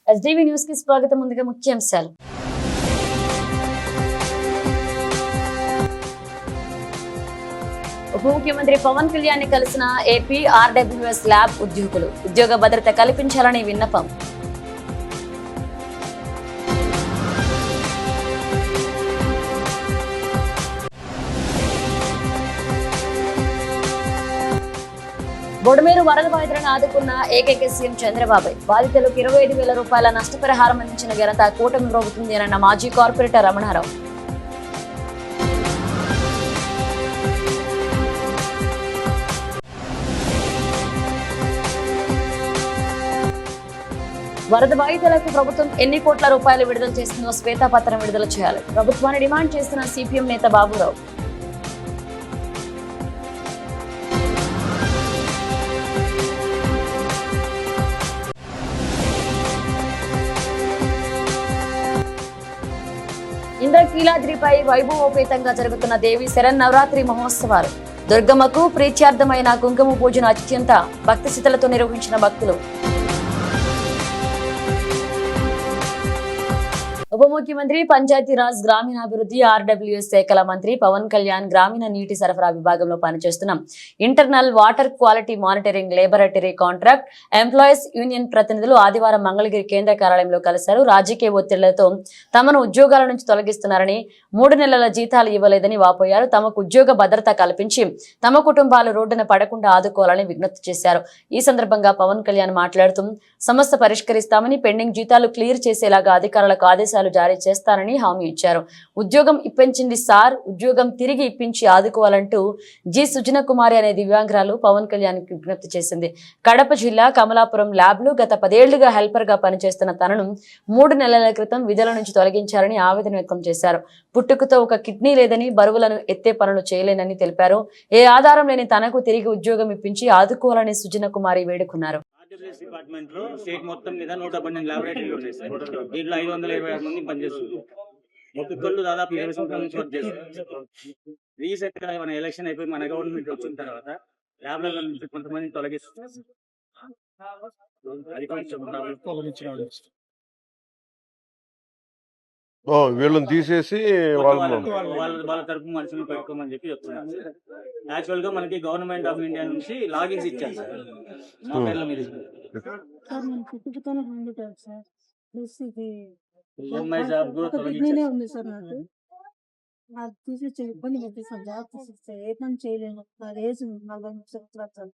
SDV news కి స్వాగతం. ముందుగా ముఖ్యాంశాలు. ఉప ముఖ్యమంత్రి పవన్ కళ్యాణ్ ని కలిసిన ఏపీ ఆర్డబ్ల్యూఎస్ ల్యాబ్ ఉద్యోగులు. ఉద్యోగ భద్రత కల్పించాలని విన్నపం. బొడమేరు వరద బాధితులను ఆదుకున్న ఏకైక సీఎం చంద్రబాబు. బాధితులకు 25,000 రూపాయల నష్టపరిహారం అందించిన ఘనత కూటమి ప్రభుత్వం అన్న మాజీ కార్పొరేటర్ రమణారావు. వరద బాధితులకు ప్రభుత్వం ఎన్ని కోట్ల రూపాయలు విడుదల చేస్తుందో శ్వేతపత్రం విడుదల చేయాలి. ప్రభుత్వాన్ని డిమాండ్ చేస్తున్న సిపిఎం నేత బాబురావు. ఇంద్రకీలాద్రిపై వైభవోపేతంగా జరుగుతున్న దేవి శరన్నవరాత్రి మహోత్సవాలు. దుర్గమ్మకు ప్రీత్యార్థమైన కుంకుమ పూజను అత్యంత భక్తిశీలతో నిర్వహించిన భక్తులు. ఉప ముఖ్యమంత్రి పంచాయతీరాజ్ గ్రామీణాభివృద్ధి ఆర్డబ్ల్యూఎస్ శాఖల మంత్రి పవన్ కళ్యాణ్ గ్రామీణ నీటి సరఫరా విభాగంలో పనిచేస్తున్న internal water quality monitoring laboratory contract employees union ప్రతినిధులు ఆదివారం మంగళగిరి కేంద్ర కార్యాలయంలో కలిశారు. రాజకీయ ఒత్తిళ్లతో తమను ఉద్యోగాల నుంచి తొలగిస్తున్నారని, 3 నెలల జీతాలు ఇవ్వలేదని వాపోయారు. తమకు ఉద్యోగ భద్రత కల్పించి తమ కుటుంబాలు రోడ్డున పడకుండా ఆదుకోవాలని విజ్ఞప్తి చేశారు. ఈ సందర్భంగా పవన్ కళ్యాణ్ మాట్లాడుతూ సమస్య పరిష్కరిస్తామని, పెండింగ్ జీతాలు క్లియర్ చేసేలాగా అధికారులకు ఆదేశాలు జారీ చేస్తారని హామీ ఇచ్చారు. ఉద్యోగం ఇప్పించింది సార్, ఉద్యోగం తిరిగి ఇప్పించి ఆదుకోవాలంటూ జి సుజన కుమారి అనే దివ్యాంగురాలు పవన్ కళ్యాణ్ విజ్ఞప్తి చేసింది. కడప జిల్లా కమలాపురం ల్యాబ్ లో గత 10 ఏళ్లుగా హెల్పర్ గా పనిచేస్తున్న తనను 3 నెలల క్రితం విధుల నుంచి తొలగించారని ఆవేదన వ్యక్తం చేశారు. పుట్టుకతో ఒక కిడ్నీ లేదని, బరువులను ఎత్తే పనులు చేయలేనని తెలిపారు. ఏ ఆధారం లేని తనకు తిరిగి ఉద్యోగం ఇప్పించి ఆదుకోవాలని సుజన కుమారి వేడుకున్నారు. డిపార్ట్మెంట్ లో స్టేట్ మొత్తం మీద 118 ల్యాబొరేటరీలు ఉన్నాయి సార్. దీంట్లో 526 మంది పనిచేస్తున్నారు. ఒక్కొక్కళ్ళు దాదాపు 20 సంవత్సరాల నుంచి వర్క్ చేస్తారు. రీసెంట్ గా మన ఎలక్షన్ అయిపోయి మన గవర్నమెంట్ వచ్చిన తర్వాత ల్యాబ్ లో కొంతమంది తొలగిస్తున్నారు. అది కొంచెం వీళ్ళని తీసేసి వాళ్ళ తరపు మనుషులు పెట్టుకోమని చెప్పి చెప్తున్నారు. యాక్చువల్ గా మనకి గవర్నమెంట్ ఆఫ్ ఇండియా నుంచి లాగిన్స్ ఇచ్చారు సార్. నా పేర్ల మీద ఈఎంఐ జాబ్ కూడా తొలగించారు. నాకు తీసేచ్చే ఇబ్బంది పెట్టి సార్, జాబ్ తీసేస్తే ఏ పని చేయలేను. నా ఏజ్ 40 సంవత్సరాలు.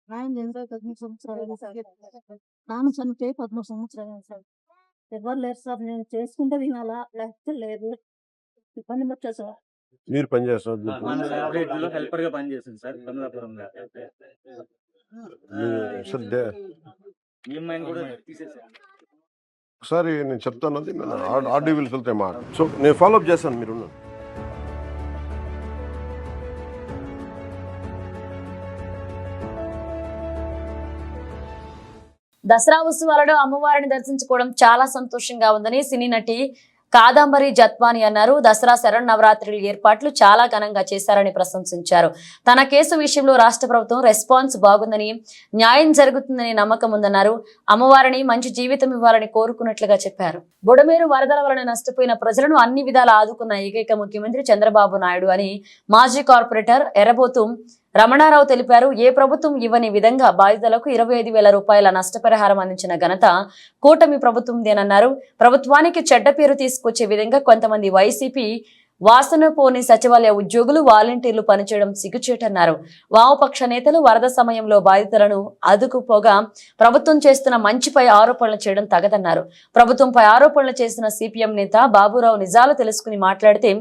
ఆయన 13 సంవత్సరాలు సార్. నాన్న చనిపోయి 13 సంవత్సరాలు సార్. ఎవరు లేరు సార్. నేను చేసుకుంటే తినాలా, లేకపోతే లేదు. ఇబ్బంది పట్టా సార్. మీరు పని చేస్తారు హెల్పర్ గా పనిచేస్తుంది సార్ కమలాపురంలో. ఈఎంఐ కూడా తీసేసారు. ఒకసారి నేను చెప్తాను, అది ఆర్డీవీలు వెళ్తే మాట. సో నేను ఫాలోఅప్ చేస్తాను. మీరు దసరా ఉత్సవాలలో అమ్మవారిని దర్శించుకోవడం చాలా సంతోషంగా ఉందని సినీ నటి కాదంబరి జత్వాని అన్నారు. దసరా శరన్నవరాత్రుల ఏర్పాట్లు చాలా ఘనంగా చేశారని ప్రశంసించారు. తన కేసు విషయంలో రాష్ట్ర ప్రభుత్వం రెస్పాన్స్ బాగుందని, న్యాయం జరుగుతుందని నమ్మకం ఉందన్నారు. అమ్మవారిని మంచి జీవితం ఇవ్వాలని కోరుకున్నట్లుగా చెప్పారు. బొడమేరు వరదల వలన నష్టపోయిన ప్రజలను అన్ని విధాలా ఆదుకున్న ఏకైక ముఖ్యమంత్రి చంద్రబాబు నాయుడు అని మాజీ కార్పొరేటర్ ఎర్రబోతు రమణారావు తెలిపారు. ఏ ప్రభుత్వం ఇవ్వని విధంగా బాధితులకు 25,000 రూపాయల నష్టపరిహారం అందించిన ఘనత కూటమి ప్రభుత్వందేనన్నారు. ప్రభుత్వానికి చెడ్డ పేరు తీసుకొచ్చే విధంగా కొంతమంది వైసీపీ వాసన పోని సచివాలయ ఉద్యోగులు, వాలంటీర్లు పనిచేయడం సిగ్గుచేటన్నారు. వామపక్ష నేతలు వరద సమయంలో బాధితులను అదుకుపోగా ప్రభుత్వం చేస్తున్న మంచిపై ఆరోపణలు చేయడం తగదన్నారు. ప్రభుత్వంపై ఆరోపణలు చేసిన సిపిఎం నేత బాబురావు నిజాలు తెలుసుకుని మాట్లాడితే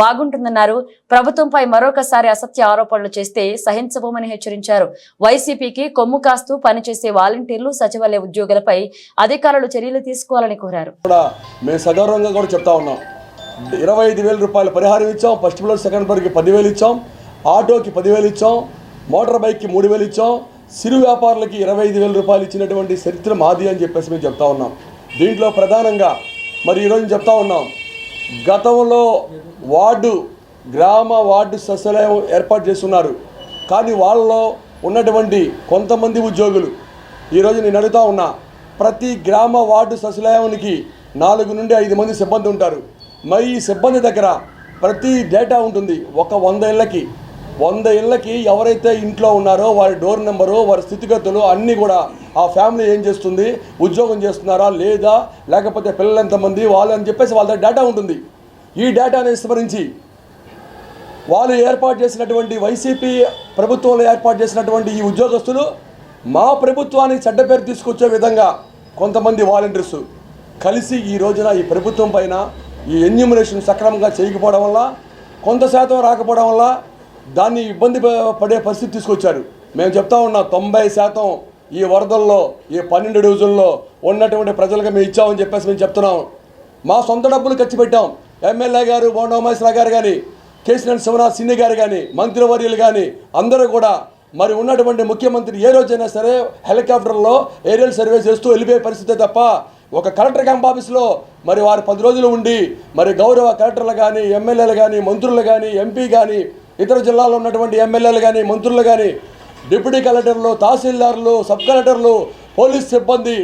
బాగుంటుందన్నారు. ప్రభుత్వంపై మరొకసారి అసత్య ఆరోపణలు చేస్తే సహించబోమని హెచ్చరించారు. వైసీపీకి కొమ్ము కాస్తూ పనిచేసే వాలంటీర్లు, సచివాలయ ఉద్యోగులపై అధికారులు చర్యలు తీసుకోవాలని కోరారు. 25,000 రూపాయలు పరిహారం ఇచ్చాం. ఫస్ట్ ఫ్లోర్ సెకండ్ ఫ్లోర్కి 10,000 ఇచ్చాం. ఆటోకి 10,000 ఇచ్చాం. మోటార్ బైక్కి 3,000 ఇచ్చాం, సిరు వ్యాపారులకి 25,000 రూపాయలు ఇచ్చినటువంటి చరిత్ర మాది అని చెప్పేసి మేము చెప్తా ఉన్నాం. దీంట్లో ప్రధానంగా మరి ఈరోజు చెప్తా ఉన్నాం, గతంలో గ్రామ వార్డు సచివాలయం ఏర్పాటు చేస్తున్నారు. కానీ వాళ్ళలో ఉన్నటువంటి కొంతమంది ఉద్యోగులు ఈరోజు నేను అడుగుతా ఉన్నా, ప్రతి గ్రామ వార్డు సచివాలయానికి 4 నుండి 5 మంది సిబ్బంది ఉంటారు. మరి ఈ సిబ్బంది దగ్గర ప్రతి డేటా ఉంటుంది. ఒక 100 ఇళ్ళకి ఎవరైతే ఇంట్లో ఉన్నారో వారి డోర్ నెంబరు, వారి స్థితిగతులు అన్నీ కూడా, ఆ ఫ్యామిలీ ఏం చేస్తుంది, ఉద్యోగం చేస్తున్నారా లేదా, లేకపోతే పిల్లలు ఎంతమంది వాళ్ళు అని చెప్పేసి వాళ్ళ దగ్గర డేటా ఉంటుంది. ఈ డేటాను విస్మరించి వాళ్ళు ఏర్పాటు చేసినటువంటి వైసీపీ ప్రభుత్వంలో ఏర్పాటు చేసినటువంటి ఈ ఉద్యోగస్తులు మా ప్రభుత్వానికి చెడ్డ పేరు తీసుకొచ్చే విధంగా కొంతమంది వాలంటీర్స్ కలిసి ఈ రోజున ఈ ప్రభుత్వం పైన ఈ ఎన్యూమరేషన్ సక్రమంగా చేయకపోవడం వల్ల, కొంత శాతం రాకపోవడం వల్ల దాన్ని ఇబ్బంది పడే పరిస్థితి తీసుకొచ్చారు. మేము చెప్తా ఉన్నాం, 90% ఈ వరదల్లో ఈ 12 డివిజన్లో ఉన్నటువంటి ప్రజలకు మేము ఇచ్చామని చెప్పేసి మేము చెప్తున్నాం. మా సొంత డబ్బులు ఖర్చు పెట్టాం. ఎమ్మెల్యే గారు బోండా ఉమేశ్వరరావు గారు కానీ, కేసీఆర్ శివనాథ్ సిన్ని గారు కానీ, మంత్రివర్యులు కానీ అందరూ కూడా మరి ఉన్నటువంటి ముఖ్యమంత్రి ఏ రోజైనా సరే హెలికాప్టర్లో ఏరియల్ సర్వే చేస్తూ వెళ్ళిపోయే పరిస్థితే తప్ప, ఒక కలెక్టర్ క్యాంప్ ఆఫీస్లో మరి వారు 10 రోజులు ఉండి మరి గౌరవ కలెక్టర్లు కానీ, ఎమ్మెల్యేలు కానీ, మంత్రులు కానీ, ఎంపీ కానీ, ఇతర జిల్లాలో ఉన్నటువంటి ఎమ్మెల్యేలు కానీ, మంత్రులు కానీ, డిప్యూటీ కలెక్టర్లు, తహసీల్దార్లు, సబ్ కలెక్టర్లు, పోలీస్ సిబ్బంది,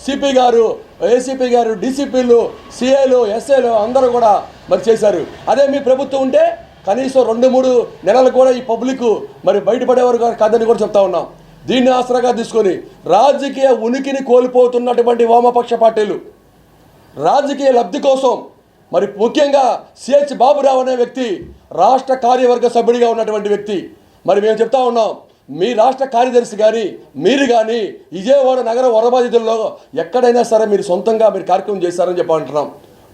సిపి గారు, ఏసీపీ గారు, డీసీపీలు, సిఐలు, ఎస్ఐలు అందరూ కూడా మరి చేశారు. అదే మీ ప్రభుత్వం ఉంటే కనీసం 2-3 నెలలు కూడా ఈ పబ్లిక్ మరి బయటపడేవారు కాదని కూడా చెప్తా ఉన్నాం. దీన్ని ఆసరాగా తీసుకొని రాజకీయ ఉనికిని కోల్పోతున్నటువంటి వామపక్ష పార్టీలు రాజకీయ లబ్ధి కోసం మరి ముఖ్యంగా సిహెచ్ బాబురావు అనే వ్యక్తి రాష్ట్ర కార్యవర్గ సభ్యుడిగా ఉన్నటువంటి వ్యక్తి, మరి మేము చెప్తా ఉన్నాం, మీ రాష్ట్ర కార్యదర్శి కానీ మీరు కానీ విజయవాడ నగర వరబాధితుల్లో ఎక్కడైనా సరే మీరు సొంతంగా మీరు కార్యక్రమం చేశారని చెప్పంటున్నాం.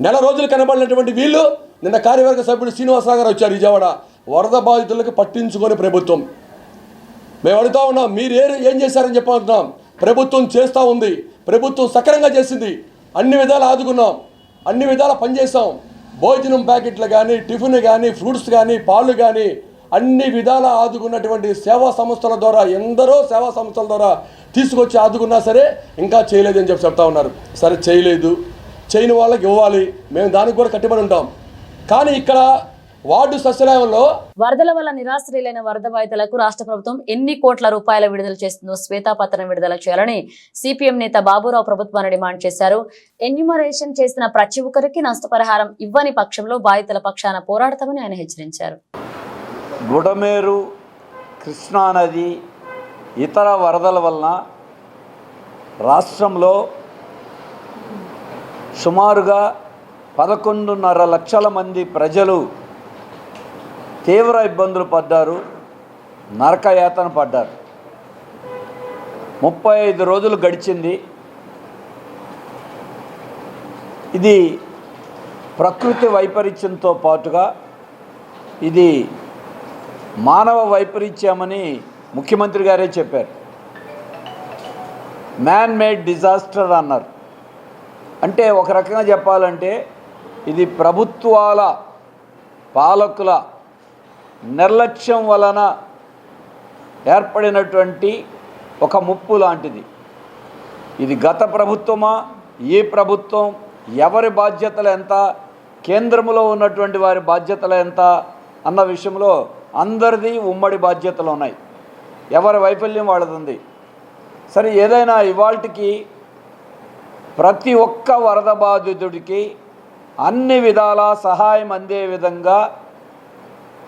నెల రోజులు కనబడినటువంటి వీళ్ళు నిన్న కార్యవర్గ సభ్యుడు శ్రీనివాసరావు గారు వచ్చారు విజయవాడ. వరద బాధితులకు పట్టించుకొని ప్రభుత్వం మేము అడుగుతా ఉన్నాం, మీరు ఏం చేశారని చెప్పంటున్నాం. ప్రభుత్వం చేస్తూ ఉంది, ప్రభుత్వం సక్రమంగా చేసింది, అన్ని విధాలు ఆదుకున్నాం, అన్ని విధాల పనిచేసాం. భోజనం ప్యాకెట్లు కానీ, టిఫిన్ కానీ, ఫ్రూట్స్ కానీ, పాలు కానీ అన్ని విధాల ఆదుకున్నటువంటి సేవా సంస్థల ద్వారా, ఎందరో సేవా సంస్థల ద్వారా తీసుకొచ్చి ఆదుకున్నా సరే ఇంకా చేయలేదని చెప్తా ఉన్నారు. సరే చేయలేదు, చేయని వాళ్ళకి ఇవ్వాలి, మేము దానికి కూడా కట్టుబడి ఉంటాం. కానీ ఇక్కడ వార్డు సచివాలయంలో వరదల వల్ల నిరాశ్రయులైన వరద బాధితులకు రాష్ట్ర ప్రభుత్వం ఎన్ని కోట్ల రూపాయల విడుదల చేస్తుందో శ్వేతాపత్రం విడుదల చేయాలని సిపిఎం నేత బాబురావు ప్రభుత్వాన్ని డిమాండ్ చేశారు. ఎన్యూమరేషన్ చేసిన ప్రతి ఒక్కరికి నష్టపరిహారం ఇవ్వని పక్షంలో బాధితుల పక్షాన పోరాడతామని ఆయన హెచ్చరించారు. గుడమేరు, కృష్ణానది, ఇతర వరదల వలన రాష్ట్రంలో సుమారుగా 11.5 లక్షల మంది ప్రజలు తీవ్ర ఇబ్బందులు పడ్డారు, నరకయాతన పడ్డారు. 35 రోజులు గడిచింది. ఇది ప్రకృతి వైపరీత్యంతో పాటుగా ఇది మానవ వైపరీత్యమని ముఖ్యమంత్రి గారే చెప్పారు. మ్యాన్ మేడ్ డిజాస్టర్ అన్నారు. అంటే ఒక రకంగా చెప్పాలంటే ఇది ప్రభుత్వాల పాలకుల నిర్లక్ష్యం వలన ఏర్పడినటువంటి ఒక ముప్పు లాంటిది. ఇది గత ప్రభుత్వమా, ఈ ప్రభుత్వం, ఎవరి బాధ్యతలు ఎంత, కేంద్రంలో ఉన్నటువంటి వారి బాధ్యతలు ఎంత అన్న విషయంలో అందరిది ఉమ్మడి బాధ్యతలు ఉన్నాయి. ఎవరి వైఫల్యం వాళ్ళది. సరే, ఏదైనా ఇవాల్టికి ప్రతి ఒక్క వరద బాధితుడికి అన్ని విధాల సహాయం అందే విధంగా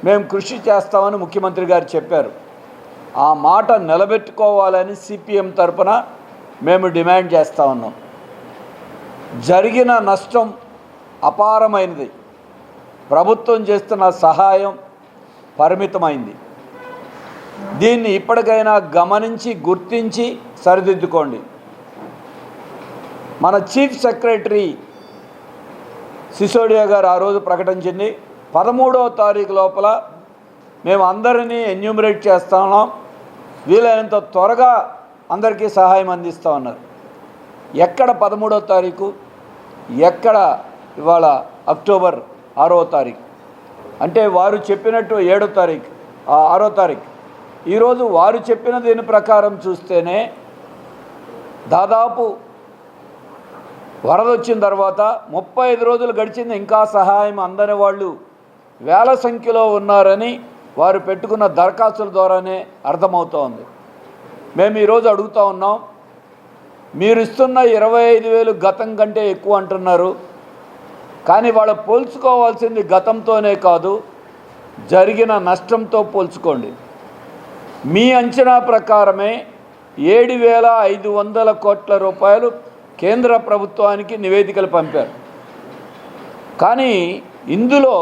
మేము కృషి చేస్తామని ముఖ్యమంత్రి గారు చెప్పారు. ఆ మాట నిలబెట్టుకోవాలని సిపిఎం తరపున మేము డిమాండ్ చేస్తూ ఉన్నాం. జరిగిన నష్టం అపారమైనది. ప్రభుత్వం చేస్తున్న సహాయం పరిమితమైంది. దీన్ని ఇప్పటికైనా గమనించి గుర్తించి సరిదిద్దుకోండి. మన చీఫ్ సెక్రటరీ సిసోడియా గారు ఆ రోజు ప్రకటించింది, 13వ తారీఖు లోపల మేము అందరినీ ఎన్యూమరేట్ చేస్తా ఉన్నాం, వీలైనంత త్వరగా అందరికీ సహాయం అందిస్తూ ఉన్నారు. ఎక్కడ 13వ తారీఖు, ఎక్కడ ఇవాళ అక్టోబర్ 6వ తారీఖు? అంటే వారు చెప్పినట్టు 7వ తారీఖు, 6వ తారీఖు ఈరోజు వారు చెప్పిన దీని ప్రకారం చూస్తేనే దాదాపు వరద వచ్చిన తర్వాత 35 రోజులు గడిచింది, ఇంకా సహాయం అందని వాళ్ళు వేల సంఖ్యలో ఉన్నారని వారు పెట్టుకున్న దరఖాస్తుల ద్వారానే అర్థమవుతోంది. మేము ఈరోజు అడుగుతూ ఉన్నాం, మీరు ఇస్తున్న 25,000 గతం కంటే ఎక్కువ అంటున్నారు, కానీ వాళ్ళు పోల్చుకోవాల్సింది గతంతోనే కాదు, జరిగిన నష్టంతో పోల్చుకోండి. మీ అంచనా ప్రకారమే 7,500 కోట్ల రూపాయలు కేంద్ర ప్రభుత్వానికి నివేదికలు పంపారు. కానీ ఇందులో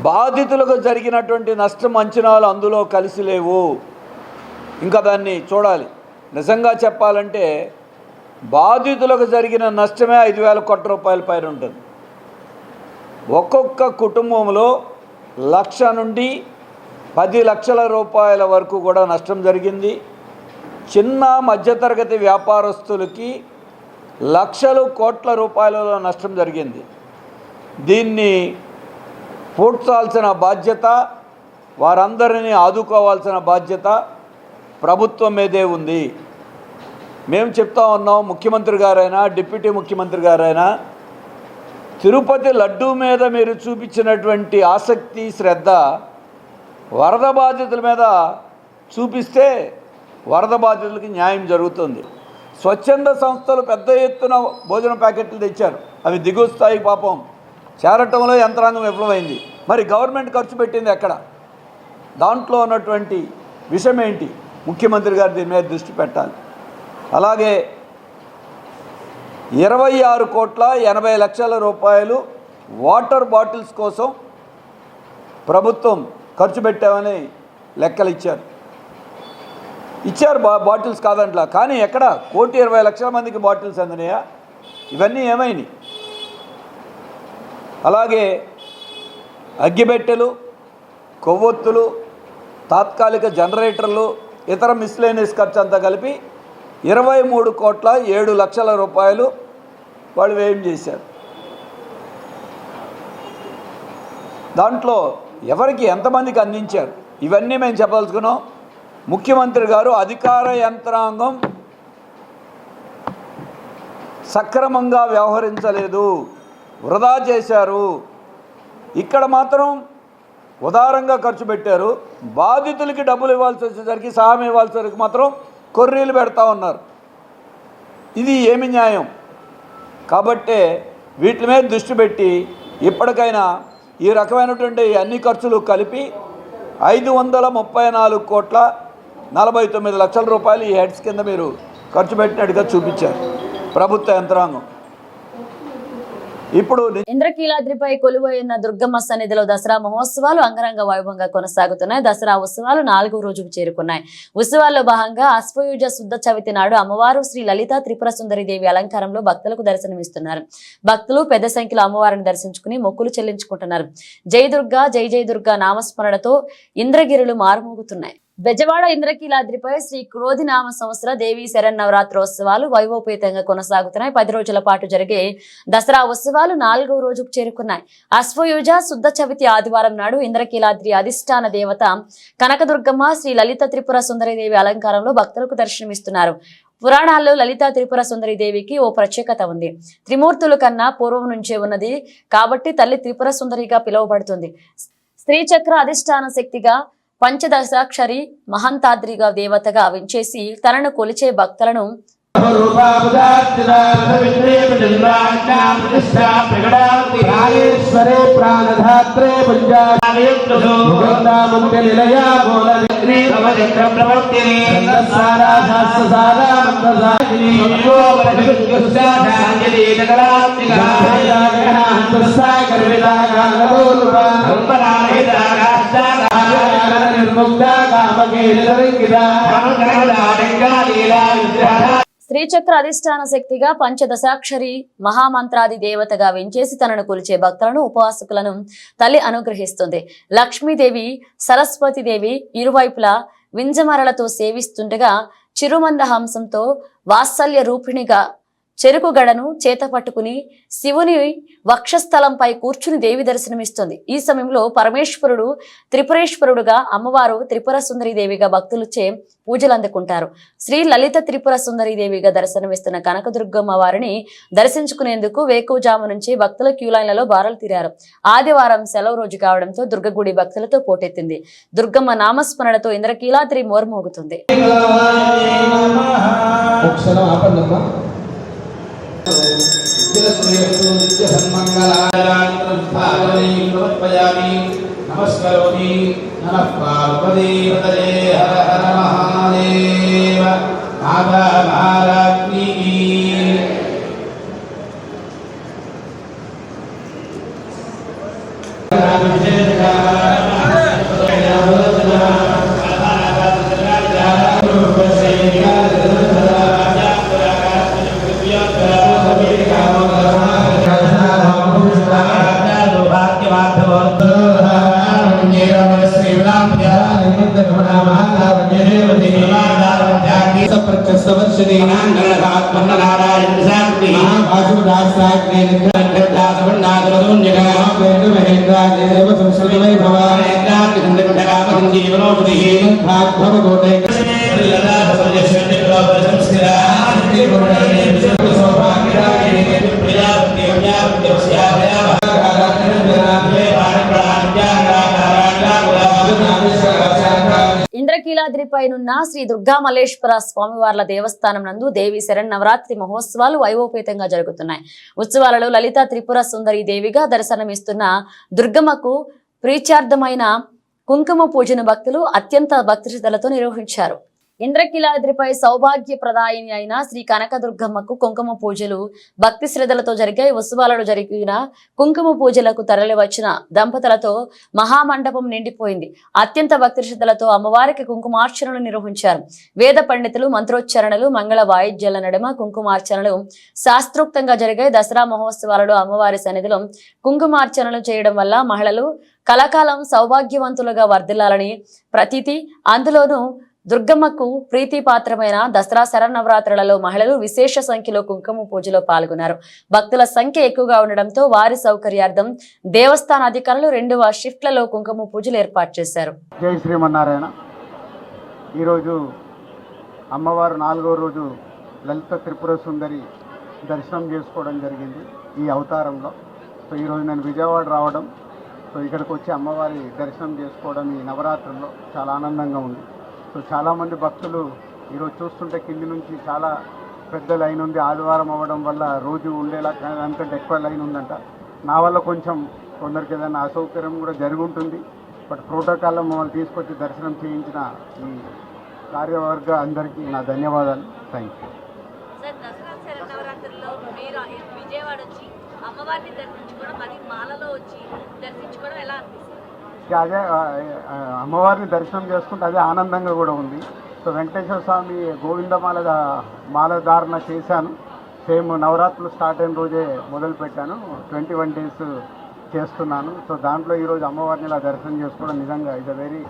బాధితులకు జరిగినటువంటి నష్టం అంచనాలు అందులో కలిసి లేవు. ఇంకా దాన్ని చూడాలి. నిజంగా చెప్పాలంటే బాధితులకు జరిగిన నష్టమే 5,000 కోట్ల రూపాయల పైన ఉంటుంది. ఒక్కొక్క కుటుంబంలో 1,00,000 నుండి 10 లక్షల రూపాయల వరకు కూడా నష్టం జరిగింది. చిన్న మధ్యతరగతి వ్యాపారస్తులకి లక్షల కోట్ల రూపాయలలో నష్టం జరిగింది. దీన్ని పూడ్చాల్సిన బాధ్యత, వారందరినీ ఆదుకోవాల్సిన బాధ్యత ప్రభుత్వం మీదే ఉంది. మేము చెప్తా ఉన్నాం, ముఖ్యమంత్రి గారైనా డిప్యూటీ ముఖ్యమంత్రి గారైనా తిరుపతి లడ్డూ మీద మీరు చూపించినటువంటి ఆసక్తి, శ్రద్ధ వరద బాధితుల మీద చూపిస్తే వరద బాధితులకి న్యాయం జరుగుతుంది. స్వచ్ఛంద సంస్థలు పెద్ద ఎత్తున భోజన ప్యాకెట్లు తెచ్చారు, అవి దిగువ స్థాయి పాపం చేరటంలో యంత్రాంగం విఫలమైంది. మరి గవర్నమెంట్ ఖర్చు పెట్టింది ఎక్కడ? దాంట్లో ఉన్నటువంటి విషయం ఏంటి? ముఖ్యమంత్రి గారు దీని మీద దృష్టి పెట్టాలి. అలాగే 26,80,00,000 రూపాయలు వాటర్ బాటిల్స్ కోసం ప్రభుత్వం ఖర్చు పెట్టామని లెక్కలు ఇచ్చారు. బాటిల్స్ కాదంట్లా, కానీ ఎక్కడ 1,20,00,000 మందికి బాటిల్స్ అందినాయా? ఇవన్నీ ఏమైనాయి? అలాగే అగ్గిబెట్టెలు, కొవ్వొత్తులు, తాత్కాలిక జనరేటర్లు, ఇతర మిస్లేనియస్ ఖర్చు అంతా కలిపి 23,07,00,000 రూపాయలు వాళ్ళు వ్యయం చేశారు. దాంట్లో ఎవరికి ఎంతమందికి అందించారు ఇవన్నీ మేము చెప్పదలుచుకున్నాం. ముఖ్యమంత్రి గారు అధికార యంత్రాంగం సక్రమంగా వ్యవహరించలేదు, వృధా చేశారు. ఇక్కడ మాత్రం ఉదారంగా ఖర్చు పెట్టారు, బాధితులకి డబ్బులు ఇవ్వాల్సి వచ్చేసరికి, సహాయం ఇవ్వాల్సి వచ్చేసరికి మాత్రం కొర్రీలు పెడతా ఉన్నారు. ఇది ఏమి న్యాయం? కాబట్టే వీటి మీద దృష్టి పెట్టి ఇప్పటికైనా ఈ రకమైనటువంటి అన్ని ఖర్చులు కలిపి 534,49,00,000 రూపాయలు ఈ హెడ్స్ కింద మీరు ఖర్చు పెట్టినట్టుగా చూపించారు ప్రభుత్వ యంత్రాంగం. ఇప్పుడు ఇంద్రకీలాద్రిపై కొలువైన దుర్గమ్మ సన్నిధిలో దసరా మహోత్సవాలు అంగరంగ వైభవంగా కొనసాగుతున్నాయి. దసరా ఉత్సవాలు 4వ రోజుకు చేరుకున్నాయి. ఉత్సవాల్లో భాగంగా అశ్వయుజ శుద్ధ చవితి నాడు అమ్మవారు శ్రీ లలిత త్రిపుర సుందరి దేవి అలంకారంలో భక్తులకు దర్శనమిస్తున్నారు. భక్తులు పెద్ద సంఖ్యలో అమ్మవారిని దర్శించుకుని మొక్కులు చెల్లించుకుంటున్నారు. జై దుర్గా జై జై దుర్గా నామస్మరణతో ఇంద్రగిరులు మారుమోగుతున్నాయి. బెజవాడ ఇంద్రకీలాద్రిపై శ్రీ క్రోధినామ సంవత్సర దేవీ శరన్నవరాత్రోత్సవాలు వైభవపేతంగా కొనసాగుతున్నాయి. 10 రోజుల పాటు జరిగే దసరా ఉత్సవాలు 4వ రోజుకు చేరుకున్నాయి. అశ్వయుజ శుద్ధ చవితి ఆదివారం నాడు ఇంద్రకీలాద్రి అధిష్టాన దేవత కనకదుర్గమ్మ శ్రీ లలిత త్రిపుర సుందరిదేవి అలంకారంలో భక్తులకు దర్శనమిస్తున్నారు. పురాణాల్లో లలిత త్రిపుర సుందరి దేవికి ఓ ప్రత్యేకత ఉంది. త్రిమూర్తుల కన్నా పూర్వం నుంచే ఉన్నది కాబట్టి తల్లి త్రిపుర సుందరిగా పిలువబడుతుంది. శ్రీచక్ర అధిష్టాన శక్తిగా, పంచదశాక్షరి మహంతాద్రిగా దేవతగా వించేసి తనను కొలిచే భక్తులను శ్రీచక్ర అధిష్టాన శక్తిగా, పంచదశాక్షరి మహామంత్రాది దేవతగా వెంచేసి తనను కొలిచే భక్తులను, ఉపాసకులను తల్లి అనుగ్రహిస్తుంది. లక్ష్మీదేవి, సరస్వతీదేవి ఇరువైపులా వింజమరలతో సేవిస్తుండగా చిరుమంద హంసంతో వాత్సల్య రూపిణిగా చెరుకు గడను చేత పట్టుకుని శివుని వక్షస్థలంపై కూర్చుని దేవి దర్శనమిస్తుంది. ఈ సమయంలో పరమేశ్వరుడు త్రిపురేశ్వరుడుగా, అమ్మవారు త్రిపుర సుందరి దేవిగా భక్తులచే పూజలు అందుకుంటారు. శ్రీ లలిత త్రిపుర సుందరి దేవిగా దర్శనమిస్తున్న కనకదుర్గమ్మ వారిని దర్శించుకునేందుకు వేకువజాము నుంచి భక్తుల క్యూలైన్లలో బారలు తీరారు. ఆదివారం సెలవు రోజు కావడంతో దుర్గగుడి భక్తులతో పోటెత్తింది. దుర్గమ్మ నామస్మరణతో ఇంద్రకీలాద్రి మోర్మోగుతుంది. నమస్కరోమి నమః పార్వతీపతయే హర హర మహాదేవ మాతా మహారాజ్ఞీ ఇంద్రకీలాద్రిపైనున్న శ్రీ దుర్గా మల్లేశ్వర స్వామివార్ల దేవస్థానం నందు దేవి శరన్నవరాత్రి మహోత్సవాలు వైభవపేతంగా జరుగుతున్నాయి. ఉత్సవాలలో లలిత త్రిపుర సుందరి దేవిగా దర్శనమిస్తున్న దుర్గమ్మకు ప్రీత్యార్థమైన కుంకుమ పూజను భక్తులు అత్యంత భక్తి శ్రద్ధలతో నిర్వహించారు. ఇంద్రకీలాద్రిపై సౌభాగ్య ప్రదాయిని అయిన శ్రీ కనకదుర్గమ్మకు కుంకుమ పూజలు భక్తి శ్రద్ధలతో జరిగాయి. ఉత్సవాలలో జరిగిన కుంకుమ పూజలకు తరలి వచ్చిన దంపతులతో మహామండపం నిండిపోయింది. అత్యంత భక్తి శ్రద్ధలతో అమ్మవారికి కుంకుమార్చనలు నిర్వహించారు. వేద పండితులు మంత్రోచ్చరణలు, మంగళ వాయిద్యాల నడుమ కుంకుమార్చనలు శాస్త్రోక్తంగా జరిగాయి. దసరా మహోత్సవాలలో అమ్మవారి సన్నిధిలో కుంకుమార్చనలు చేయడం వల్ల మహిళలు కలకాలం సౌభాగ్యవంతులుగా వర్ధిల్లాలని ప్రతీతి. అందులోనూ దుర్గమ్మకు ప్రీతిపాత్రమైన దసరా శరన్నవరాత్రులలో మహిళలు విశేష సంఖ్యలో కుంకుమ పూజలో పాల్గొన్నారు. భక్తుల సంఖ్య ఎక్కువగా ఉండడంతో వారి సౌకర్యార్థం దేవస్థాన అధికారులు 2వ షిఫ్ట్లలో కుంకుమ పూజలు ఏర్పాటు చేశారు. జై శ్రీమన్నారాయణ. ఈరోజు అమ్మవారు 4వ రోజు లలిత త్రిపుర సుందరి దర్శనం చేసుకోవడం జరిగింది ఈ అవతారంలో. సో ఈరోజు నేను విజయవాడ రావడం, సో ఇక్కడికి వచ్చి అమ్మవారి దర్శనం చేసుకోవడం ఈ నవరాత్రుల్లో చాలా ఆనందంగా ఉంది. సో చాలామంది భక్తులు ఈరోజు చూస్తుంటే కింది నుంచి చాలా పెద్ద లైన్ ఉంది. ఆదివారం అవ్వడం వల్ల రోజు ఉండేలా దానికంటే ఎక్కువ లైన్ ఉందంట. నా వల్ల కొంచెం కొందరికి ఏదైనా అసౌకర్యం కూడా జరిగి ఉంటుంది. బట్ ప్రోటోకాల్లో మమ్మల్ని తీసుకొచ్చి దర్శనం చేయించిన ఈ కార్యవర్గ అందరికీ నా ధన్యవాదాలు. Thank you. దసరా శరన్నవరాత్రుల్లో మీరు విజయవాడ వచ్చి అమ్మవారిని దర్శించుకోవడం, అది మాలలో వచ్చి దర్శించుకోవడం ఎలా అనిపిస్తుంది? అదే అమ్మవారిని దర్శనం చేసుకుంటే అదే ఆనందంగా కూడా ఉంది. సో వెంకటేశ్వర స్వామి మాల ధారణ చేశాను. సేమ్ నవరాత్రులు స్టార్ట్ అయిన రోజే మొదలు పెట్టాను. 21 days చేస్తున్నాను. సో దాంట్లో ఈరోజు అమ్మవారిని ఇలా దర్శనం చేసుకోవడం నిజంగా ఇది వెరీ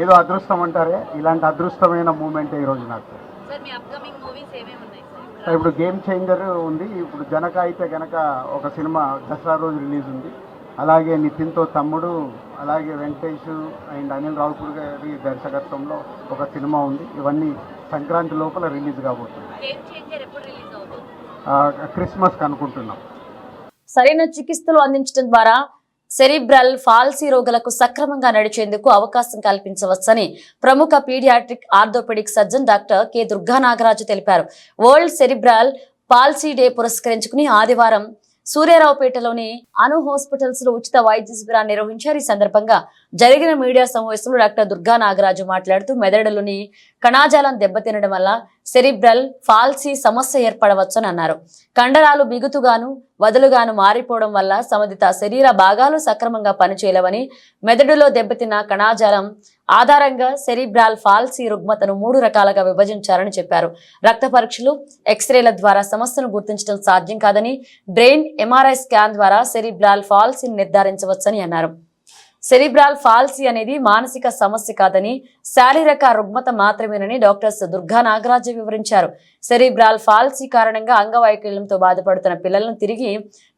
ఏదో అదృష్టం అంటారే, ఇలాంటి అదృష్టమైన మూమెంటే ఈరోజు నాకు. ఇప్పుడు గేమ్ చేంజర్ ఉంది. ఇప్పుడు జనక అయితే గనక ఒక సినిమా దసరా రోజు రిలీజ్ ఉంది. అలాగే నితిన్తో తమ్ముడు, అలాగే వెంకటేష్ అండ్ అనిల్ రావుపూర్ గారి దర్శకత్వంలో ఒక సినిమా ఉంది. ఇవన్నీ సంక్రాంతి లోపల రిలీజ్ కాబోతుంది. క్రిస్మస్కి అనుకుంటున్నాం. సరైన చికిత్సలు అందించడం ద్వారా సెరిబ్రల్ పాల్సీ రోగులకు సక్రమంగా నడిచేందుకు అవకాశం కల్పించవచ్చని ప్రముఖ paediatric orthopaedic surgeon doctor K Durga Nagaraju తెలిపారు. వరల్డ్ సెరిబ్రల్ పాల్సీ డే పురస్కరించుకుని ఆదివారం సూర్యారావుపేటలోని అను హాస్పిటల్స్ లో ఉచిత వైద్య శిబిరాన్ని నిర్వహించారు. ఈ సందర్భంగా జరిగిన మీడియా సమావేశంలో డాక్టర్ దుర్గా నాగరాజు మాట్లాడుతూ మెదడులోని కణాజాలం దెబ్బతినడం వల్ల సెరిబ్రల్ పాల్సీ సమస్య ఏర్పడవచ్చని అన్నారు. కండరాలు బిగుతుగాను వదులుగాను మారిపోవడం వల్ల సంబంధిత శరీర భాగాలు సక్రమంగా పనిచేయలేవని, మెదడులో దెబ్బతిన్న కణాజాలం ఆధారంగా సెరిబ్రల్ పాల్సీ రుగ్మతను 3 రకాలుగా విభజించారని చెప్పారు. రక్త పరీక్షలు, ఎక్స్రేల ద్వారా సమస్యను గుర్తించడం సాధ్యం కాదని, బ్రెయిన్ ఎంఆర్ఐ స్కాన్ ద్వారా సెరిబ్రల్ పాల్సీని నిర్ధారించవచ్చని అన్నారు. సెరిబ్రల్ పాల్సీ అనేది మానసిక సమస్య కాదని, శారీరక రుగ్మత మాత్రమేనని డాక్టర్స్ దుర్గా నాగరాజు వివరించారు. సెరిబ్రల్ పాల్సీ కారణంగా అంగవైకల్యంతో బాధపడుతున్న పిల్లలను తిరిగి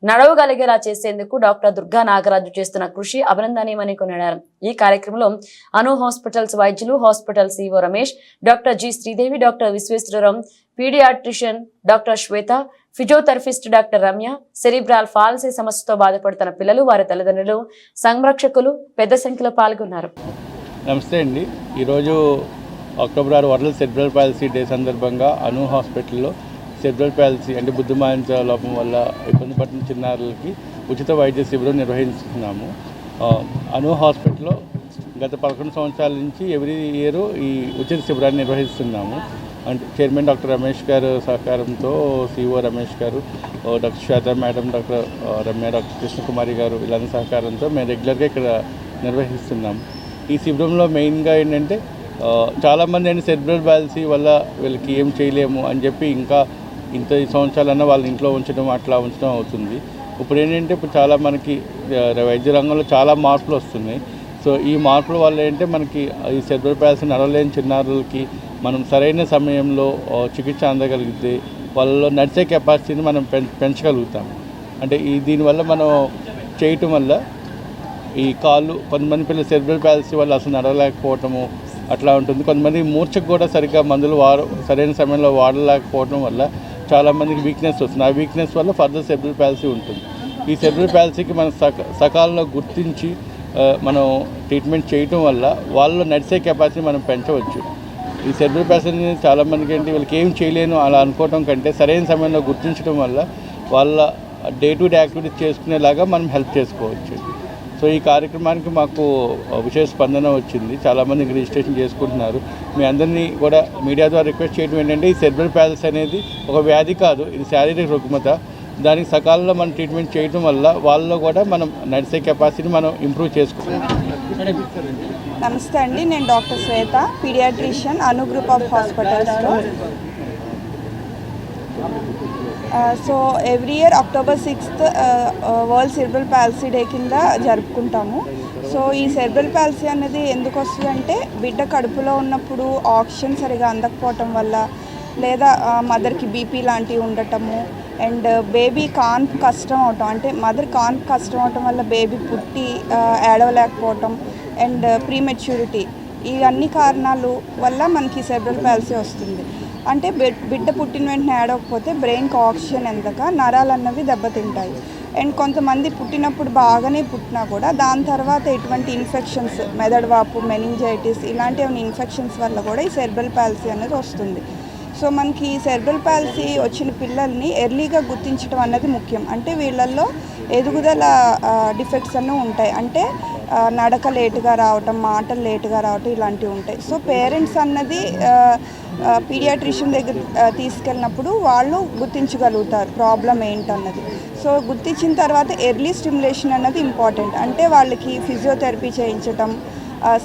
నడవగలిగేలా చేసేందుకు డాక్టర్ దుర్గా నాగరాజు చేస్తున్న కృషి అభినందనీయమని కొనియాడారు. ఈ కార్యక్రమంలో అను హాస్పిటల్స్ వైద్యులు, hospital CEO Ramesh, doctor G Sridevi, doctor Visweswararao, paediatrician doctor Swetha, physiotherapist doctor Ramya, cerebral palsy సమస్యతో బాధపడుతున్న పిల్లలు, వారి తల్లిదండ్రులు, సంరక్షకులు పెద్ద సంఖ్యలో పాల్గొన్నారు. నమస్తే అండి. ఈరోజు October 6 world cerebral palsy day సందర్భంగా అను హాస్పిటల్లో సెరిబ్రల్ పాలసీ అంటే బుద్ధిమాంస లోపం వల్ల ఇబ్బంది పడుతున్న చిన్నారులకి ఉచిత వైద్య శిబిరం నిర్వహిస్తున్నాము. అను హాస్పిటల్లో గత 11 సంవత్సరాల నుంచి ఎవ్రీ ఇయర్ ఈ ఉచిత శిబిరాన్ని నిర్వహిస్తున్నాము. అంటే చైర్మన్ డాక్టర్ రమేష్ గారు సహకారంతో, సిఇఓ రమేష్ గారు, doctor Swetha madam, doctor Ramya, doctor Krishnakumari గారు వీళ్ళందరి సహకారంతో మేము రెగ్యులర్గా ఇక్కడ నిర్వహిస్తున్నాము. ఈ శిబిరంలో మెయిన్గా ఏంటంటే చాలామంది అండి సెరిబ్రల్ పాలసీ వల్ల వీళ్ళకి ఏం చేయలేము అని చెప్పి ఇంకా ఇంత సంవత్సరాలన్నా వాళ్ళ ఇంట్లో ఉంచడం అట్లా ఉంచడం అవుతుంది. ఇప్పుడు ఏంటంటే ఇప్పుడు చాలా మనకి వైద్య రంగంలో చాలా మార్పులు వస్తున్నాయి. సో ఈ మార్పుల వల్ల ఏంటంటే మనకి ఈ సెరిబ్రల్ పాలసీ నడవలేని చిన్నారులకి మనం సరైన సమయంలో చికిత్స అందగలిగితే వాళ్ళలో నడిచే కెపాసిటీని మనం పెంచగలుగుతాం. అంటే దీనివల్ల మనం చేయటం వల్ల ఈ కాళ్ళు కొంతమంది పిల్లలు సెరిబ్రల్ పాలసీ వల్ల అసలు నడవలేకపోవటము అట్లా ఉంటుంది. కొంతమంది మూర్ఛకు కూడా సరిగ్గా మందులు సరైన సమయంలో వాడలేకపోవడం వల్ల చాలామందికి వీక్నెస్ వస్తుంది. ఆ వీక్నెస్ వల్ల ఫర్దర్ సెరిబ్రల్ పాలసీ ఉంటుంది. ఈ సెరిబ్రల్ పాలసీకి మనం సకాలంలో గుర్తించి మనం ట్రీట్మెంట్ చేయటం వల్ల వాళ్ళలో నడిచే కెపాసిటీ మనం పెంచవచ్చు. ఈ సెరిబ్రల్ పాలసీ చాలామందికి ఏంటి వీళ్ళకి ఏం చేయలేను అలా అనుకోవటం కంటే సరైన సమయంలో గుర్తించడం వల్ల వాళ్ళ డే టు డే యాక్టివిటీస్ చేసుకునేలాగా మనం హెల్ప్ చేసుకోవచ్చు. సో ఈ కార్యక్రమానికి మాకు విశేష స్పందన వచ్చింది. చాలామంది రిజిస్ట్రేషన్ చేసుకుంటున్నారు. మీ అందరినీ కూడా మీడియా ద్వారా రిక్వెస్ట్ చేయడం ఏంటంటే ఈ సెరిబ్రల్ పాలసీ అనేది ఒక వ్యాధి కాదు, ఇది శారీరక రుగ్మత. దానికి సకాలంలో మనం ట్రీట్మెంట్ చేయడం వల్ల వాళ్ళలో కూడా మనం నడిచే కెపాసిటీ మనం ఇంప్రూవ్ చేసుకోవాలి. నమస్తే అండి, నేను doctor Swetha, paediatrician, Anu group of హాస్పిటల్స్లో. So every year October 6th world cerebral palsy day కింద జరుపుకుంటాము. సో ఈ సెరిబ్రల్ పాలసీ అనేది ఎందుకు వస్తుందంటే బిడ్డ కడుపులో ఉన్నప్పుడు ఆక్సిజన్ సరిగా అందకపోవటం వల్ల, లేదా మదర్కి బీపీ లాంటివి ఉండటము, అండ్ బేబీ కాన్పు కష్టం అవటం, అంటే మదర్ కాన్పు కష్టం అవటం వల్ల బేబీ పుట్టి ఏడవలేకపోవటం, అండ్ ప్రీమెచ్యూరిటీ, ఇవన్నీ కారణాలు వల్ల మనకి సెరిబ్రల్ పాలసీ వస్తుంది. అంటే బిడ్డ పుట్టిన వెంటనే ఏడవకపోతే బ్రెయిన్కి ఆక్సిజన్ అందక నరాలు అన్నవి దెబ్బతింటాయి. అండ్ కొంతమంది పుట్టినప్పుడు బాగానే పుట్టినా కూడా దాని తర్వాత ఎటువంటి ఇన్ఫెక్షన్స్, మెదడు వాపు, మెనింజైటిస్ ఇలాంటి ఏమైనా ఇన్ఫెక్షన్స్ వల్ల కూడా ఈ సెరిబ్రల్ పాలసీ అనేది వస్తుంది. సో మనకి సెరిబ్రల్ పాలసీ వచ్చిన పిల్లల్ని ఎర్లీగా గుర్తించడం అన్నది ముఖ్యం. అంటే వీళ్ళల్లో ఎదుగుదల డిఫెక్ట్స్ అన్నీ ఉంటాయి. అంటే నడక లేటుగా రావటం, మాటలు లేటుగా రావటం ఇలాంటివి ఉంటాయి. సో పేరెంట్స్ అన్నది పీడియాట్రిషియన్ దగ్గర తీసుకెళ్ళినప్పుడు వాళ్ళు గుర్తించగలుగుతారు ప్రాబ్లం ఏంటన్నది. సో గుర్తించిన తర్వాత ఎర్లీ స్టిమ్యులేషన్ అన్నది ఇంపార్టెంట్. అంటే వాళ్ళకి ఫిజియోథెరపీ చేయించటం,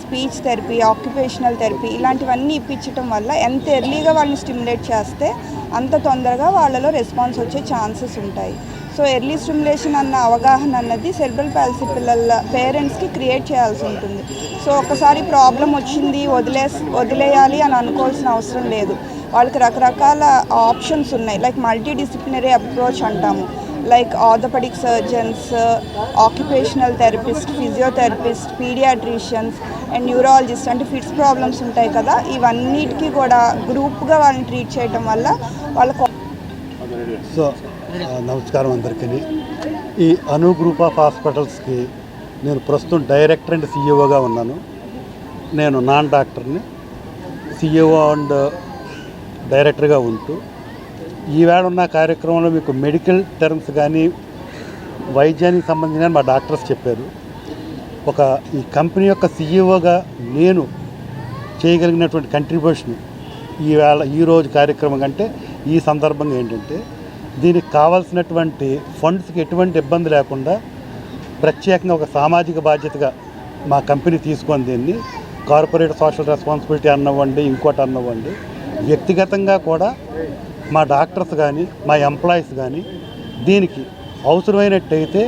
స్పీచ్ థెరపీ, ఆక్యుపేషనల్ థెరపీ ఇలాంటివన్నీ ఇప్పించటం వల్ల ఎంత ఎర్లీగా వాళ్ళని స్టిమ్యులేట్ చేస్తే అంత తొందరగా వాళ్ళలో రెస్పాన్స్ వచ్చే ఛాన్సెస్ ఉంటాయి. సో ఎర్లీ స్టిమ్యులేషన్ అన్న అవగాహన అన్నది సెరిబ్రల్ పాలసీ పిల్లల పేరెంట్స్కి క్రియేట్ చేయాల్సి ఉంటుంది. సో ఒకసారి ప్రాబ్లం వచ్చింది వదిలేయాలి అని అనుకోవాల్సిన అవసరం లేదు. వాళ్ళకి రకరకాల ఆప్షన్స్ ఉన్నాయి. లైక్ మల్టీ డిసిప్లినరీ అప్రోచ్ అంటాము. Like orthopaedic surgeons, occupational therapist, physiotherapist, paediatricians and neurologist, అంటే ఫిట్స్ ప్రాబ్లమ్స్ ఉంటాయి కదా, ఇవన్నిటికీ కూడా గ్రూప్గా వాళ్ళని ట్రీట్ చేయడం వల్ల వాళ్ళకు. సో నమస్కారం అందరికీ. ఈ అను గ్రూప్ ఆఫ్ హాస్పిటల్స్కి నేను ప్రస్తుతం డైరెక్టర్ అండ్ సిఇఓగా ఉన్నాను. నేను నాన్ డాక్టర్ని, సిఇఓ అండ్ డైరెక్టర్గా ఉంటూ ఈవేళ ఉన్న కార్యక్రమంలో మీకు మెడికల్ టర్మ్స్ కానీ వైద్యానికి సంబంధించిన మా డాక్టర్స్ చెప్పారు. ఈ కంపెనీ యొక్క సిఇఓగా నేను చేయగలిగినటువంటి కంట్రిబ్యూషన్ ఈరోజు కార్యక్రమం కంటే ఈ సందర్భంగా ఏంటంటే, దీనికి కావాల్సినటువంటి ఫండ్స్కి ఎటువంటి ఇబ్బంది లేకుండా ప్రత్యేకంగా ఒక సామాజిక బాధ్యతగా మా కంపెనీ తీసుకొని దీన్ని కార్పొరేట్ సోషల్ రెస్పాన్సిబిలిటీ అన్నవ్వండి, ఇంకోటి అన్నవ్వండి, వ్యక్తిగతంగా కూడా మా డాక్టర్స్ కానీ మా ఎంప్లాయీస్ కానీ దీనికి అవసరమైనట్టయితే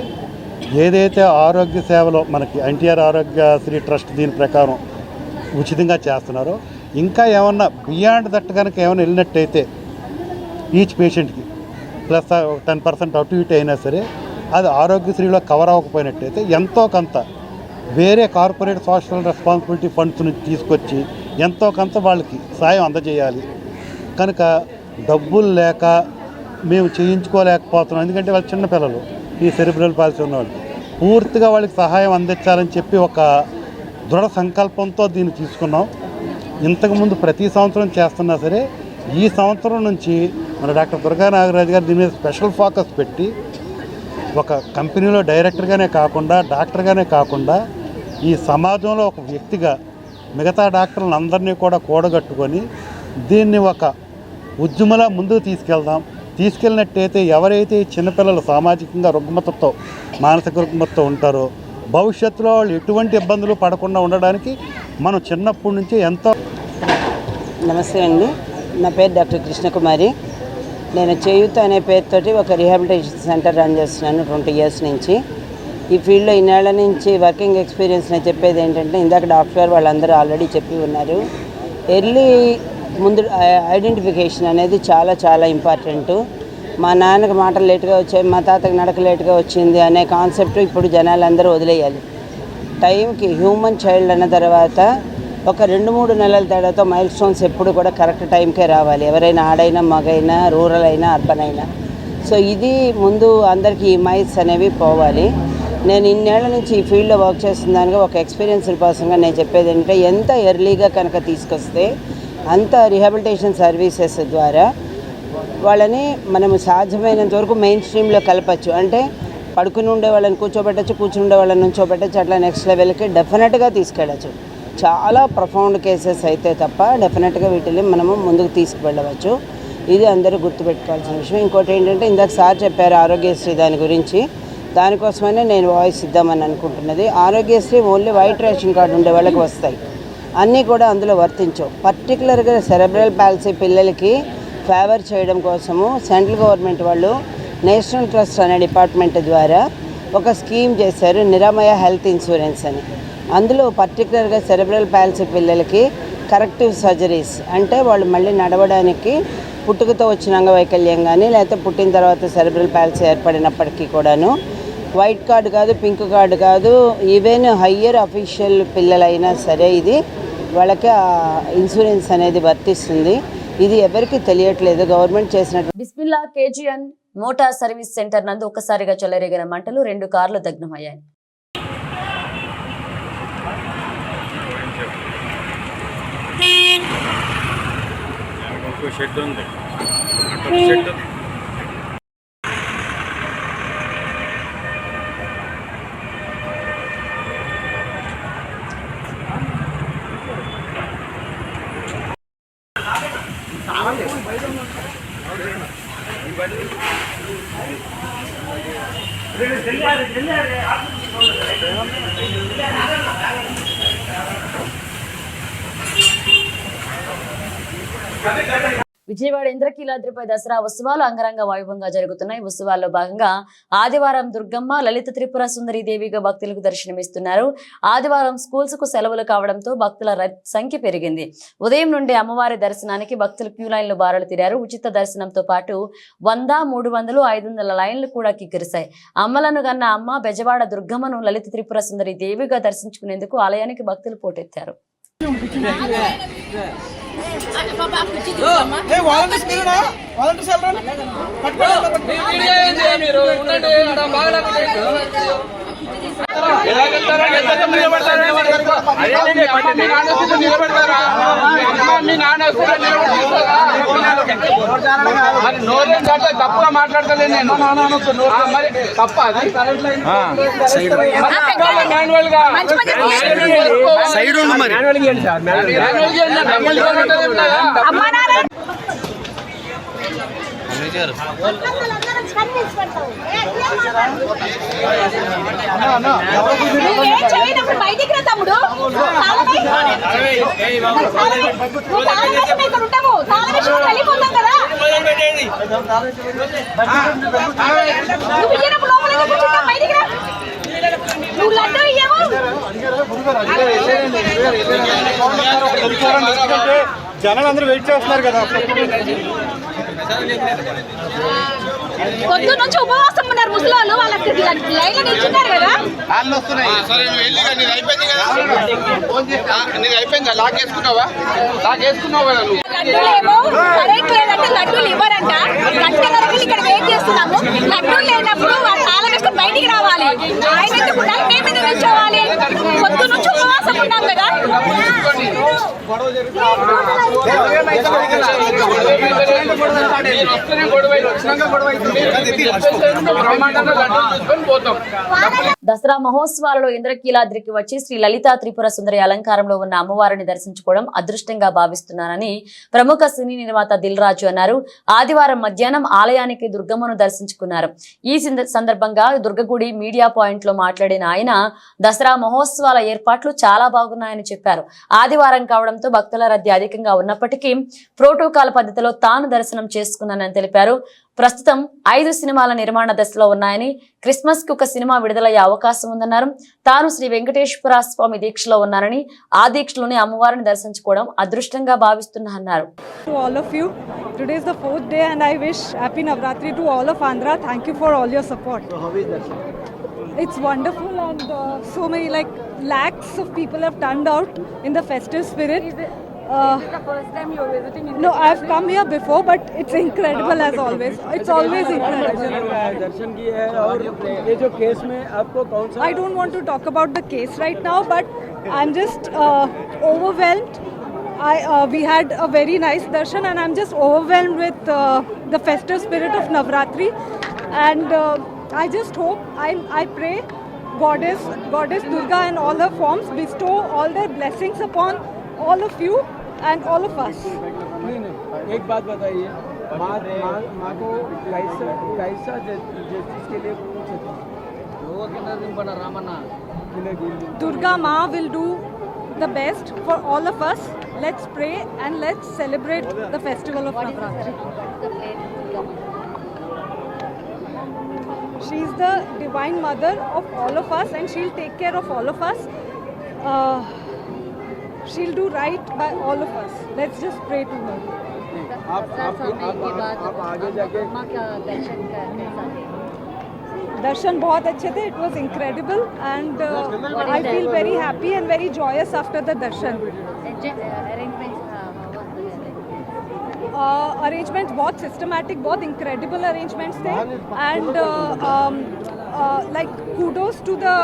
ఏదైతే ఆరోగ్య సేవలో మనకి ఎన్టీఆర్ ఆరోగ్యశ్రీ ట్రస్ట్ దీని ప్రకారం ఉచితంగా చేస్తున్నారో ఇంకా ఏమన్నా బియాండ్ దట్ కనుక ఏమైనా వెళ్ళినట్టయితే ఈచ్ పేషెంట్కి ప్లస్ 10% అటు ఇటు అయినా సరే అది ఆరోగ్యశ్రీలో కవర్ అవ్వకపోయినట్టయితే ఎంతో కొంత వేరే కార్పొరేట్ సోషల్ రెస్పాన్సిబిలిటీ ఫండ్స్ నుంచి తీసుకొచ్చి ఎంతో కొంత వాళ్ళకి సాయం అందజేయాలి. కనుక డబ్బులు లేక మేము చేయించుకోలేకపోతున్నాం, ఎందుకంటే వాళ్ళు చిన్నపిల్లలు, ఈ సెరిబ్రల్ పాలసీ ఉన్నవాళ్ళు, పూర్తిగా వాళ్ళకి సహాయం అందించాలని చెప్పి ఒక దృఢ సంకల్పంతో దీన్ని తీసుకున్నాం. ఇంతకుముందు ప్రతి సంవత్సరం చేస్తున్నా సరే ఈ సంవత్సరం నుంచి మన డాక్టర్ దుర్గా నాగరాజు గారు దీని మీద స్పెషల్ ఫోకస్ పెట్టి ఒక కంపెనీలో డైరెక్టర్గానే కాకుండా డాక్టర్గానే కాకుండా ఈ సమాజంలో ఒక వ్యక్తిగా మిగతా డాక్టర్లను అందరినీ కూడా కూడగట్టుకొని దీన్ని ఒక ఉద్యమంలా ముందుకు తీసుకెళ్ళినట్టయితే ఎవరైతే ఈ చిన్నపిల్లలు సామాజికంగా రుగ్మతతో మానసిక రుగ్మతతో ఉంటారో భవిష్యత్తులో వాళ్ళు ఎటువంటి ఇబ్బందులు పడకుండా ఉండడానికి మనం చిన్నప్పటి నుంచి ఎంతో. నమస్తే అండి, నా పేరు డాక్టర్ కృష్ణకుమారి. నేను చేయూత అనే పేరుతోటి ఒక రీహాబిలిటేషన్ సెంటర్ రన్ చేస్తున్నాను 20 years నుంచి. ఈ ఫీల్డ్లో ఇన్నేళ్ల నుంచి వర్కింగ్ ఎక్స్పీరియన్స్ నేను చెప్పేది ఏంటంటే, ఇందాక డాక్టర్ గారు వాళ్ళందరూ ఆల్రెడీ చెప్పి ఉన్నారు, ఎర్లీ ముందు ఐడెంటిఫికేషన్ అనేది చాలా చాలా ఇంపార్టెంట్. మా నాన్నకి మాటలు లేటుగా వచ్చాయి, మా తాతకి నడక లేటుగా వచ్చింది అనే కాన్సెప్ట్ ఇప్పుడు జనాలందరూ వదిలేయాలి. టైంకి హ్యూమన్ చైల్డ్ అన్న తర్వాత ఒక 2-3 నెలల తేడాతో మైల్ స్టోన్స్ ఎప్పుడు కూడా కరెక్ట్ టైంకే రావాలి, ఎవరైనా ఆడైనా మగైనా రూరల్ అయినా అర్బన్ అయినా. సో ఇది ముందు అందరికీ ఈ మైల్స్ అనేవి పోవాలి. నేను ఇన్నేళ్ల నుంచి ఈ ఫీల్డ్లో వర్క్ చేస్తున్నానుగా ఒక ఎక్స్పీరియన్స్డ్ పర్సన్గా నేను చెప్పేది ఏంటంటే, ఎంత ఎర్లీగా కనుక తీసుకొస్తే అంత రీహాబిలిటేషన్ సర్వీసెస్ ద్వారా వాళ్ళని మనము సాధ్యమైనంత వరకు మెయిన్ స్ట్రీమ్లో కలపచ్చు. అంటే పడుకుని ఉండే వాళ్ళని కూర్చోబెట్టచ్చు, కూర్చుని ఉండే వాళ్ళని నుంచోబెట్టచ్చు, అట్లా నెక్స్ట్ లెవెల్కి డెఫినెట్గా తీసుకెళ్ళచ్చు. చాలా ప్రొఫౌండ్ కేసెస్ అయితే తప్ప డెఫినెట్గా వీటిని మనము ముందుకు తీసుకువెళ్ళవచ్చు. ఇది అందరూ గుర్తుపెట్టుకోవాల్సిన విషయం. ఇంకోటి ఏంటంటే, ఇందాక సార్ చెప్పారు ఆరోగ్యశ్రీ దాని గురించి, దానికోసమనే నేను వాయిస్ ఇద్దామని అనుకుంటున్నది. Aarogyasri only white ration card ఉండే వాళ్ళకి వస్తాయి, అన్నీ కూడా అందులో వర్తించవు. పర్టికులర్గా సెరెబ్రల్ పాలసీ పిల్లలకి ఫేవర్ చేయడం కోసము సెంట్రల్ గవర్నమెంట్ వాళ్ళు నేషనల్ ట్రస్ట్ అనే డిపార్ట్మెంట్ ద్వారా ఒక స్కీమ్ చేశారు, నిరామయ హెల్త్ ఇన్సూరెన్స్ అని. అందులో పర్టికులర్గా సెరెబ్రల్ పాలసీ పిల్లలకి కరెక్టివ్ సర్జరీస్, అంటే వాళ్ళు మళ్ళీ నడవడానికి పుట్టుకతో వచ్చిన అంగవైకల్యం కానీ లేకపోతే పుట్టిన తర్వాత సెరెబ్రల్ పాలసీ ఏర్పడినప్పటికీ కూడాను వైట్ కార్డు కాదు, పింక్ కార్డు కాదు, ఈవెన్ హయ్యర్ అఫీషియల్ పిల్లలైనా సరే ఇది వాళ్ళకి ఇన్సూరెన్స్ అనేది వర్తిస్తుంది. ఇది ఎవరికి తెలియట్లేదు. గవర్నమెంట్ చేసినట్టు Bismillah KGN motor service centre నందు ఒక్కసారిగా చెలరేగిన మంటలు 2 కార్లు దగ్ధమయ్యాయి. విజయవాడ ఇంద్రకీలాద్రిపై దసరా ఉత్సవాలు అంగరంగ వైభవంగా జరుగుతున్నాయి. ఉత్సవాల్లో భాగంగా ఆదివారం దుర్గమ్మ, లలిత త్రిపుర సుందరి దేవిగా భక్తులకు దర్శనమిస్తున్నారు. ఆదివారం స్కూల్స్ కు సెలవులు కావడంతో భక్తుల సంఖ్య పెరిగింది. ఉదయం నుండి అమ్మవారి దర్శనానికి భక్తులు క్యూ లైన్లు బారులు తీరారు. ఉచిత దర్శనంతో పాటు 100, 300, 500 లైన్లు కూడా కిక్కిరిశాయి. అమ్మలను గన్న అమ్మ బెజవాడ దుర్గమ్మను లలిత త్రిపుర సుందరి దేవిగా దర్శించుకునేందుకు ఆలయానికి భక్తులు పోటెత్తారు. తప్పుగా మాట్లాడతలే నేను, మరి తప్ప అది మాన్యువల్ గా సైడ్ ఉంది. మరి బయటికి రా తమ్ముడు, వెళ్ళిపోతాం కదా, నువ్వు బయటికి రా. నువ్వు లడ్డు ఇయ్యవు. జనాలు అందరూ వెయిట్ చేస్తున్నారు కదా. పొద్దు నుంచి ఉపవాసం ఉన్నారు ముసలోళ్ళు, వాళ్ళకి లైన్లో నిల్చున్నారు కదా. లడ్డూలేమో కరెంట్ లేదంటే లడ్డూలు ఇవ్వరంట. గంట వరకు ఇక్కడ వెయిట్ చేస్తున్నాము. లడ్డూలు లేనప్పుడు వాళ్ళ తాళం వేసుకొని బయటికి రావాలి. ఆయన ఎందుకు మేము మీద నిల్చోవాలి? పొద్దు నుంచి ఉపవాసం ఉన్నాం కదా. దసరా మహోత్సవాలలో ఇంద్రకీలాద్రికి వచ్చి శ్రీ లలితా త్రిపుర సుందరి అలంకారంలో ఉన్న అమ్మవారిని దర్శించుకోవడం అదృష్టంగా భావిస్తున్నానని ప్రముఖ సినీ నిర్మాత దిల్ రాజు అన్నారు. ఆదివారం మధ్యాహ్నం ఆలయానికి దుర్గమ్మను దర్శించుకున్నారు. ఈ సందర్భంగా దుర్గగుడి మీడియా పాయింట్ లో మాట్లాడిన ఆయన దసరా మహోత్సవాల ఏర్పాట్లు చాలా బాగున్నాయని చెప్పారు. ఆదివారం కావడంతో భక్తుల రద్దీ అధికంగా ఉన్నప్పటికీ ప్రోటోకాల్ పద్ధతిలో తాను దర్శనం చేసుకున్నానని తెలిపారు. ప్రస్తుతం 5 సినిమాల నిర్మాణ దశలో ఉన్నాయని, క్రిస్మస్ కి ఒక సినిమా విడుదలయ్యే అవకాశం ఉందన్నారు. తాను శ్రీ వెంకటేశ్వర స్వామి దీక్షలో ఉన్నానని, ఆ దీక్షలోనే అమ్మవారిని దర్శించుకోవడం అదృష్టంగా భావిస్తున్నారన్నారు. To all of you, today is the 4th day and I wish happy Navratri to all of Andhra. Thank you for all your support. So how is that? It's wonderful and so many lakhs of people have turned out in the festive spirit. Is this the first time you're visiting? No, I've come here before, but it's incredible as always. It's always incredible. दर्शन किए हैं और ये जो case में आपको कौन सा? I don't want to talk about the case right now, but I'm just overwhelmed. We had a very nice darshan and I'm just overwhelmed with the festive spirit of Navratri, and I just hope, I pray Goddess Durga and all her forms bestow all their blessings upon all of you and all of us. एक बात बताइए, माँ को कैसा justice के लिए Durga Ma will do the best for all of us. Let's pray and let's celebrate the festival of Navratri. She is the divine mother of all of us and she'll take care of all of us. She'll do right by all of us. Let's just pray to her. आप आगे जाके दर्शन बहुत अच्छे थे. It was incredible and I feel very happy and very joyous after the darshan. Arrangements बहुत systematic, बहुत incredible arrangements थे, and kudos to the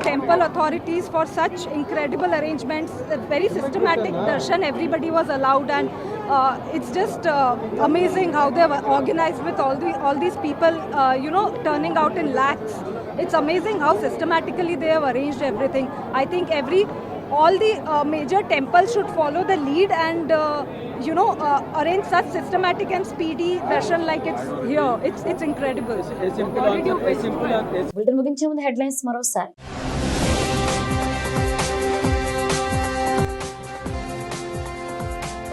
temple authorities for such incredible arrangements. Very systematic darshan, everybody was allowed, and it's just amazing how they've organized with all these people turning out in lakhs. It's amazing how systematically they have arranged everything. I think all the major temples should follow the lead and arrange such systematic and speedy darshan like it's here. It's incredible. Bulletin ముగించే ముందు headlines మరోసారి.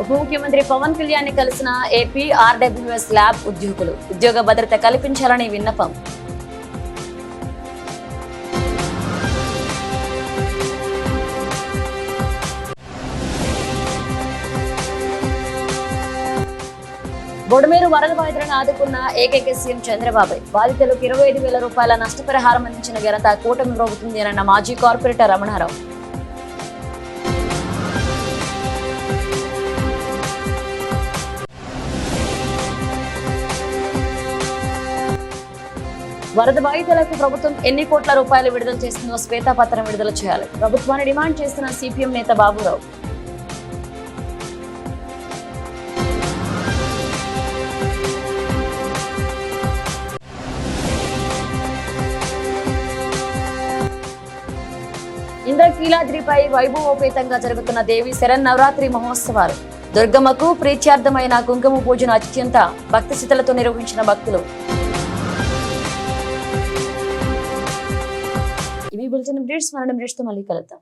ఉప ముఖ్యమంత్రి పవన్ కళ్యాణ్ ని కలిసిన AP RWS lab ఉద్యోగులు. ఉద్యోగ భద్రత కల్పించాలని విన్నపం. బొడమేరు వరద బాధితులను ఆదుకున్న ఏకైక సీఎం చంద్రబాబు. బాధితులకు 25,000 రూపాయల నష్టపరిహారం అందించిన ఘనత కూటమి ప్రభుత్వం అన్న మాజీ కార్పొరేటర్ రమణారావు. వరద బాధితులకు ప్రభుత్వం ఎన్ని కోట్ల రూపాయలు విడుదల చేస్తుందో శ్వేతపత్రం విడుదల చేయాలి. ప్రభుత్వాన్ని డిమాండ్ చేస్తున్న సిపిఎం నేత బాబురావు. ఇంద్రకీలాద్రిపై వైభవోపేతంగా జరుగుతున్న దేవి శరన్నవరాత్రి మహోత్సవాలు. దుర్గమ్మకు ప్రీత్యార్థమైన కుంకుమ పూజను అత్యంత భక్తి స్థితులతో నిర్వహించిన భక్తులు. ఇవి బులెటిన్ అప్డేట్స్. మళ్ళీ కలుద్దాం.